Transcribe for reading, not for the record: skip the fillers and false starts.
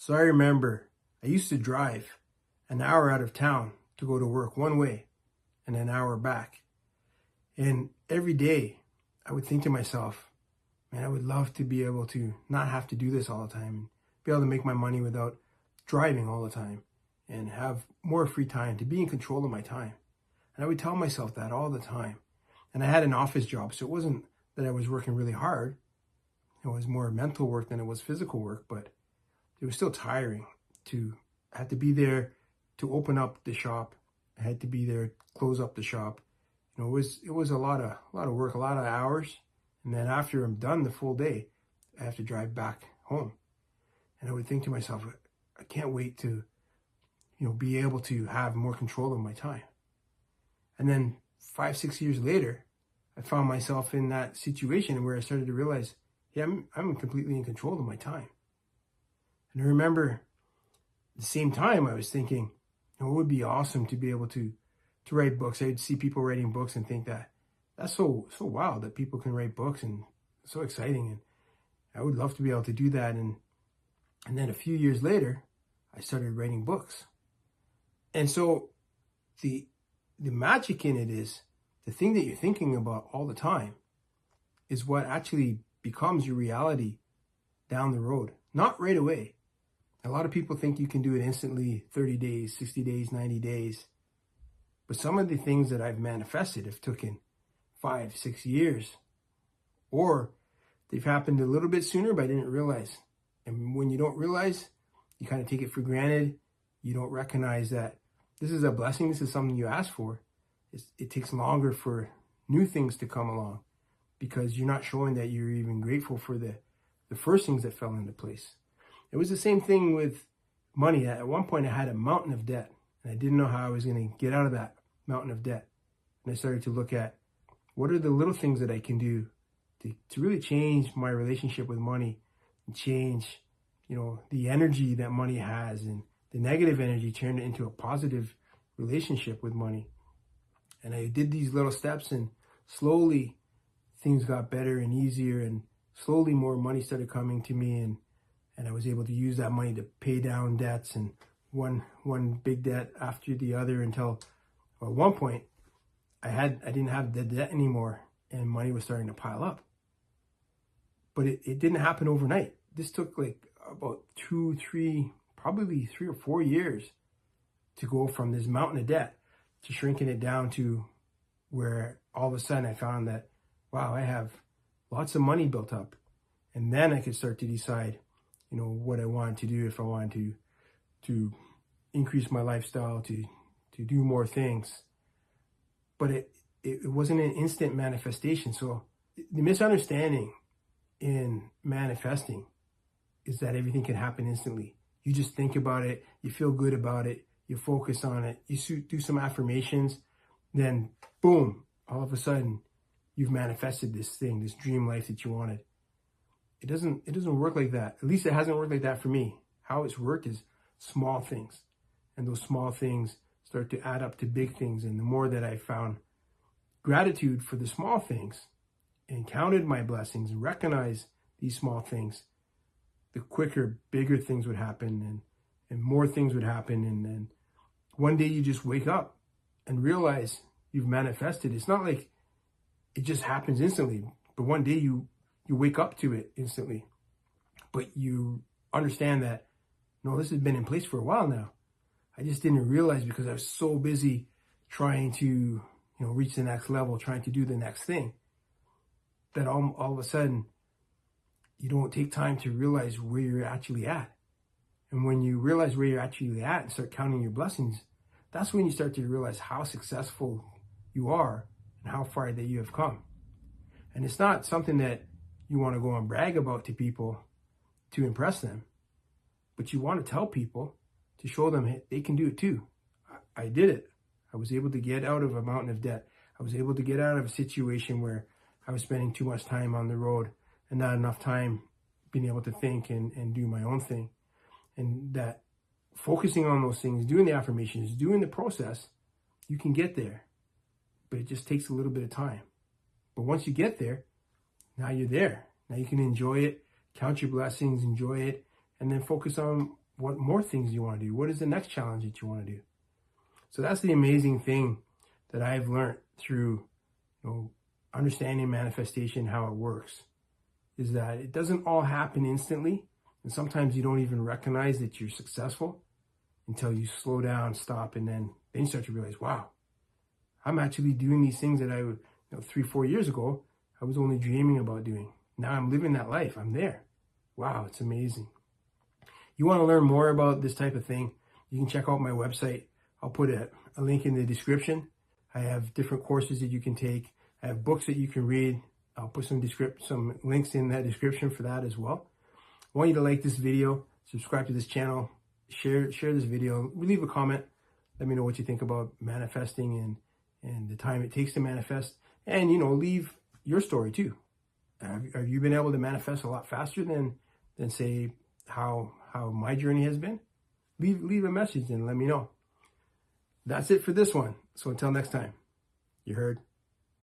So I remember I used to drive an hour out of town to go to work one way and an hour back. And every day I would think to myself, man, I would love to be able to not have to do this all the time and be able to make my money without driving all the time and have more free time to be in control of my time. And I would tell myself that all the time. And I had an office job, so it wasn't that I was working really hard. It was more mental work than it was physical work, but it was still tiring I had to be there to open up the shop. I had to be there, close up the shop. It was a lot of work, a lot of hours. And then after I'm done the full day, I have to drive back home. And I would think to myself, I can't wait to, be able to have more control of my time. And then 5-6 years later, I found myself in that situation where I started to realize, yeah, I'm completely in control of my time. And I remember at the same time I was thinking, it would be awesome to be able to write books. I'd see people writing books and think that that's so wild that people can write books and so exciting. And I would love to be able to do that. And then a few years later, I started writing books. And so the magic in it is the thing that you're thinking about all the time is what actually becomes your reality down the road, not right away. A lot of people think you can do it instantly, 30 days, 60 days, 90 days. But some of the things that I've manifested have taken 5-6 years, or they've happened a little bit sooner, but I didn't realize. And when you don't realize, you kind of take it for granted. You don't recognize that this is a blessing. This is something you asked for. It takes longer for new things to come along because you're not showing that you're even grateful for the first things that fell into place. It was the same thing with money. At one point, I had a mountain of debt, and I didn't know how I was going to get out of that mountain of debt. And I started to look at what are the little things that I can do to really change my relationship with money and change, the energy that money has, and the negative energy turned it into a positive relationship with money. And I did these little steps, and slowly things got better and easier, and slowly more money started coming to me, and I was able to use that money to pay down debts, and one big debt after the other, until at one point I didn't have the debt anymore, and money was starting to pile up. But it didn't happen overnight. This took like about 3 or 4 years to go from this mountain of debt to shrinking it down to where all of a sudden I found that, wow, I have lots of money built up. And then I could start to decide, what I wanted to do, if I wanted to increase my lifestyle, to do more things. But it wasn't an instant manifestation. So the misunderstanding in manifesting is that everything can happen instantly. You just think about it, you feel good about it, you focus on it, you do some affirmations, then boom, all of a sudden you've manifested this thing, this dream life that you wanted. It doesn't work like that. At least it hasn't worked like that for me. How it's worked is small things. And those small things start to add up to big things. And the more that I found gratitude for the small things and counted my blessings and recognized these small things, the quicker, bigger things would happen, and more things would happen. And then one day you just wake up and realize you've manifested. It's not like it just happens instantly, but one day you wake up to it instantly. But you understand that, no, this has been in place for a while now. I just didn't realize because I was so busy trying to, reach the next level, trying to do the next thing, that all of a sudden you don't take time to realize where you're actually at. And when you realize where you're actually at and start counting your blessings, that's when you start to realize how successful you are and how far that you have come. And it's not something that you want to go and brag about to people to impress them, but you want to tell people to show them, hey, they can do it too. I did it. I was able to get out of a mountain of debt. I was able to get out of a situation where I was spending too much time on the road and not enough time being able to think and do my own thing. And that focusing on those things, doing the affirmations, doing the process, you can get there. But it just takes a little bit of time. But once you get there, now you're there. Now you can enjoy it, count your blessings, enjoy it, and then focus on what more things you want to do. What is the next challenge that you want to do? So that's the amazing thing that I've learned through, understanding manifestation, how it works, is that it doesn't all happen instantly. And sometimes you don't even recognize that you're successful until you slow down, stop, and then you start to realize, wow, I'm actually doing these things that I, 3-4 years ago, I was only dreaming about doing. Now I'm living that life. I'm there. Wow, it's amazing. You want to learn more about this type of thing, you can check out my website. I'll put a link in the description. I have different courses that you can take. I have books that you can read. I'll put some links in that description for that as well. I want you to like this video, subscribe to this channel, share this video, leave a comment. Let me know what you think about manifesting and the time it takes to manifest. And, leave your story too. Have you been able to manifest a lot faster than say how my journey has been? Leave a message and let me know. That's it for this one. So until next time, you heard.